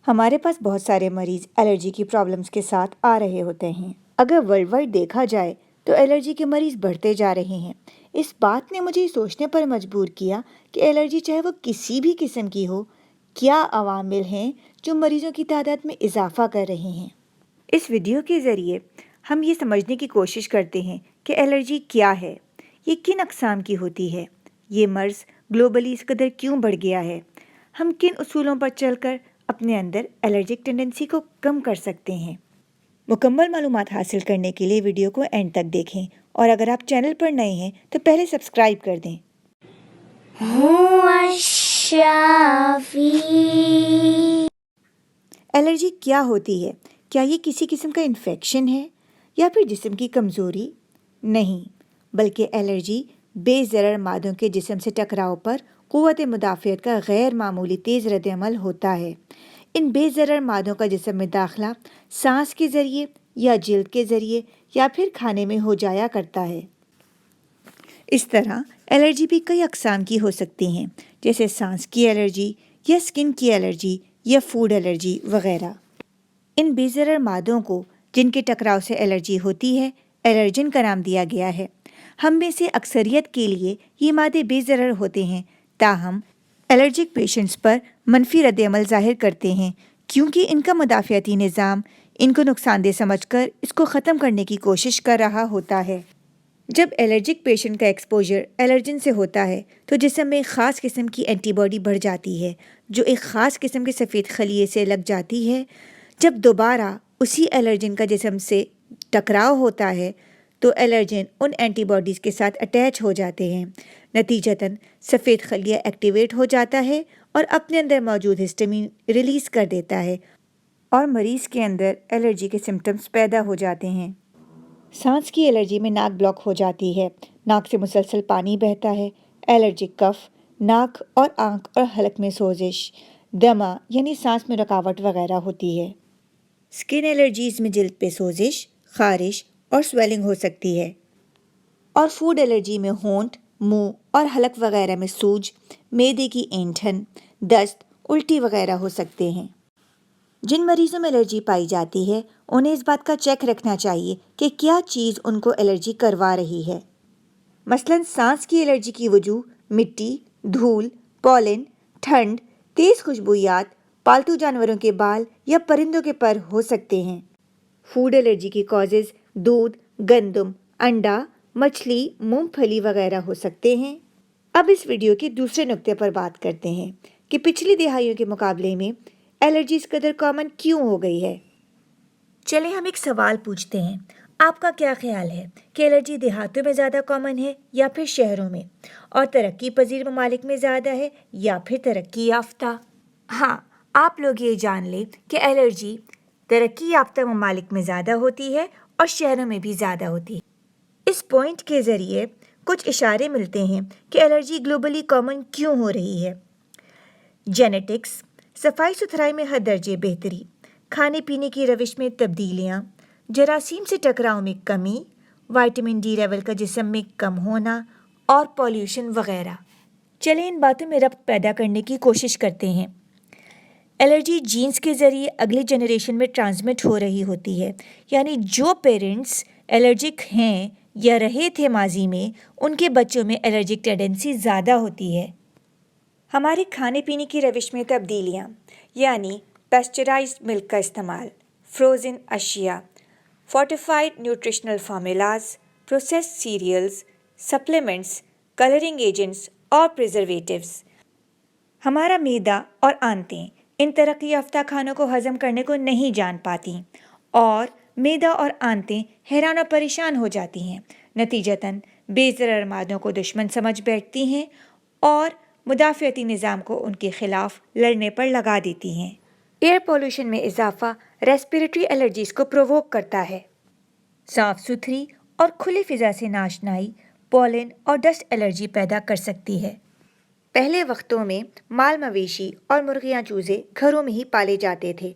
ہمارے پاس بہت سارے مریض الرجی کی پرابلمس کے ساتھ آ رہے ہوتے ہیں۔ اگر ورلڈ وائڈ دیکھا جائے تو الرجی کے مریض بڑھتے جا رہے ہیں۔ اس بات نے مجھے سوچنے پر مجبور کیا کہ الرجی چاہے وہ کسی بھی قسم کی ہو، کیا عوامل ہیں جو مریضوں کی تعداد میں اضافہ کر رہے ہیں۔ اس ویڈیو کے ذریعے ہم یہ سمجھنے کی کوشش کرتے ہیں کہ الرجی کیا ہے، یہ کن اقسام کی ہوتی ہے، یہ مرض گلوبلی اس قدر کیوں بڑھ گیا ہے، ہم کن اصولوں پر چل کر اپنے اندر الرجک ٹینڈنسی کو کم کر سکتے ہیں۔ مکمل معلومات حاصل کرنے کے لیے ویڈیو کو اینڈ تک دیکھیں، اور اگر آپ چینل پر نئے ہیں تو پہلے سبسکرائب کر دیں۔ الرجی کیا ہوتی ہے؟ کیا یہ کسی قسم کا انفیکشن ہے یا پھر جسم کی کمزوری؟ نہیں، بلکہ الرجی بے ضرر مادوں کے جسم سے ٹکراؤ پر قوت مدافعت کا غیر معمولی تیز رد عمل ہوتا ہے۔ ان بے ضرر مادوں کا جسم میں داخلہ سانس کے ذریعے یا جلد کے ذریعے یا پھر کھانے میں ہو جایا کرتا ہے۔ اس طرح الرجی بھی کئی اقسام کی ہو سکتی ہیں، جیسے سانس کی الرجی یا اسکن کی الرجی یا فوڈ الرجی وغیرہ۔ ان بے ضرر مادوں کو جن کے ٹکراؤ سے الرجی ہوتی ہے، الرجن کا نام دیا گیا ہے۔ ہم میں سے اکثریت کے لیے یہ مادے بے ضرر ہوتے ہیں، تاہم الرجک پیشنٹس پر منفی رد عمل ظاہر کرتے ہیں، کیونکہ ان کا مدافعتی نظام ان کو نقصان دہ سمجھ کر اس کو ختم کرنے کی کوشش کر رہا ہوتا ہے۔ جب الرجک پیشنٹ کا ایکسپوجر الرجن سے ہوتا ہے تو جسم میں ایک خاص قسم کی اینٹی باڈی بڑھ جاتی ہے، جو ایک خاص قسم کے سفید خلیے سے لگ جاتی ہے۔ جب دوبارہ اسی الرجن کا جسم سے ٹکراؤ ہوتا ہے تو الرجن ان اینٹی باڈیز کے ساتھ اٹیچ ہو جاتے ہیں، نتیجتاً سفید خلیہ ایکٹیویٹ ہو جاتا ہے اور اپنے اندر موجود ہسٹامین ریلیز کر دیتا ہے، اور مریض کے اندر الرجی کے سمٹمز پیدا ہو جاتے ہیں۔ سانس کی الرجی میں ناک بلاک ہو جاتی ہے، ناک سے مسلسل پانی بہتا ہے، الرجک کف، ناک اور آنکھ اور حلق میں سوزش، دمہ یعنی سانس میں رکاوٹ وغیرہ ہوتی ہے۔ اسکن الرجیز میں جلد پہ سوزش، خارش اور سویلنگ ہو سکتی ہے، اور فوڈ الرجی میں ہونٹ، منہ اور حلق وغیرہ میں سوج، معدے کی اینٹھن، دست، الٹی وغیرہ ہو سکتے ہیں۔ جن مریضوں میں الرجی پائی جاتی ہے انہیں اس بات کا چیک رکھنا چاہیے کہ کیا چیز ان کو الرجی کروا رہی ہے۔ مثلاً سانس کی الرجی کی وجوہ مٹی، دھول، پولن، ٹھنڈ، تیز خوشبویات، پالتو جانوروں کے بال یا پرندوں کے پر ہو سکتے ہیں۔ فوڈ الرجی کی کازز دودھ، گندم، انڈا، مچھلی، مونگ پھلی وغیرہ ہو سکتے ہیں۔ اب اس ویڈیو کے دوسرے نقطے پر بات کرتے ہیں کہ پچھلی دہائیوں کے مقابلے میں الرجی اس قدر کامن کیوں ہو گئی ہے۔ چلیں ہم ایک سوال پوچھتے ہیں، آپ کا کیا خیال ہے کہ الرجی دیہاتوں میں زیادہ کامن ہے یا پھر شہروں میں، اور ترقی پذیر ممالک میں زیادہ ہے یا پھر ترقی یافتہ؟ ہاں، آپ لوگ یہ جان لیں کہ الرجی ترقی یافتہ ممالک میں زیادہ ہوتی ہے اور شہروں میں بھی زیادہ ہوتی ہے۔ اس پوائنٹ کے ذریعے کچھ اشارے ملتے ہیں کہ الرجی گلوبلی کامن کیوں ہو رہی ہے۔ جینیٹکس، صفائی ستھرائی میں ہر درجے بہتری، کھانے پینے کی روش میں تبدیلیاں، جراثیم سے ٹکراؤ میں کمی، وائٹامن ڈی لیول کا جسم میں کم ہونا اور پولیوشن وغیرہ۔ چلیں ان باتوں میں ربط پیدا کرنے کی کوشش کرتے ہیں۔ الرجی جینز کے ذریعے اگلی جنریشن میں ٹرانسمٹ ہو رہی ہوتی ہے، یعنی جو پیرنٹس الرجک ہیں یا رہے تھے ماضی میں، ان کے بچوں میں الرجک ٹینڈنسی زیادہ ہوتی ہے۔ ہمارے کھانے پینے کی روش میں تبدیلیاں، یعنی پیسچرائزڈ ملک کا استعمال، فروزن اشیاء، fortified nutritional formulas, processed serials, supplements, colouring agents اور پریزرویٹیوز۔ ہمارا معدہ اور آنتیں ان ترقی یافتہ کھانوں کو ہضم کرنے کو نہیں جان پاتی، اور معدہ اور آنتیں حیران و پریشان ہو جاتی ہیں، نتیجتاً بے ضرر مادوں کو دشمن سمجھ بیٹھتی ہیں اور مدافعتی نظام کو ان کے خلاف لڑنے پر لگا دیتی ہیں۔ ایئر پولوشن میں اضافہ ریسپیریٹری الرجیز کو پرووک کرتا ہے۔ صاف ستھری اور کھلی فضا سے ناشنائی پولن اور ڈسٹ الرجی پیدا کر سکتی ہے۔ پہلے وقتوں میں مال مویشی اور مرغیاں چوزے گھروں میں ہی پالے جاتے تھے،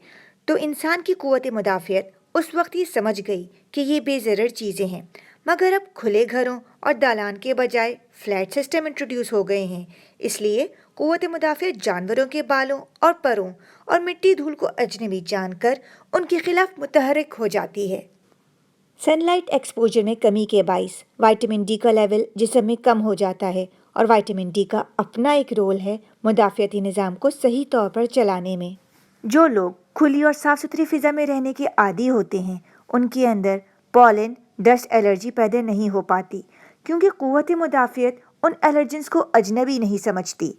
تو انسان کی قوت مدافعت اس وقت ہی سمجھ گئی کہ یہ بے ضرر چیزیں ہیں، مگر اب کھلے گھروں اور دالان کے بجائے فلیٹ سسٹم انٹروڈیوس ہو گئے ہیں، اس لیے قوت مدافعت جانوروں کے بالوں اور پروں اور مٹی دھول کو اجنبی جان کر ان کے خلاف متحرک ہو جاتی ہے۔ سن لائٹ ایکسپوجر میں کمی کے باعث وائٹامن ڈی کا لیول جسم میں کم ہو جاتا ہے، اور وائٹامن ڈی کا اپنا ایک رول ہے مدافعتی نظام کو صحیح طور پر چلانے میں۔ جو لوگ کھلی اور صاف ستھری فضا میں رہنے کے عادی ہوتے ہیں ان کے اندر پالن ڈسٹ الرجی پیدا نہیں ہو پاتی، کیونکہ قوت مدافعت ان الرجنز کو اجنبی نہیں سمجھتی۔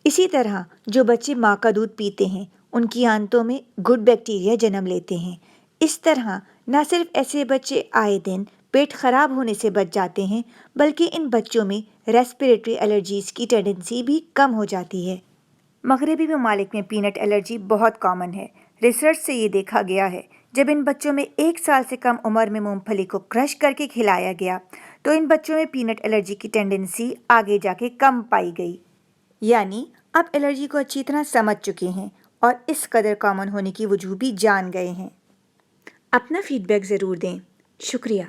اسی طرح جو بچے ماں کا دودھ پیتے ہیں ان کی آنتوں میں گڈ بیکٹیریا جنم لیتے ہیں۔ اس طرح نہ صرف ایسے بچے آئے دن پیٹ خراب ہونے سے بچ جاتے ہیں، بلکہ ان بچوں میں ریسپیریٹری الرجیز کی ٹینڈنسی بھی کم ہو جاتی ہے۔ مغربی ممالک میں پینٹ الرجی بہت کامن ہے۔ ریسرچ سے یہ دیکھا گیا ہے جب ان بچوں میں 1 سال سے کم عمر میں مونگ پھلی کو کرش کر کے کھلایا گیا تو ان بچوں میں پینٹ الرجی کی ٹینڈنسی آگے جا کے کم پائی گئی۔ یعنی اب الرجی کو اچھی طرح سمجھ چکے ہیں اور اس قدر کامن ہونے کی وجوہ بھی جان گئے ہیں۔ اپنا فیڈ بیک ضرور دیں۔ شکریہ۔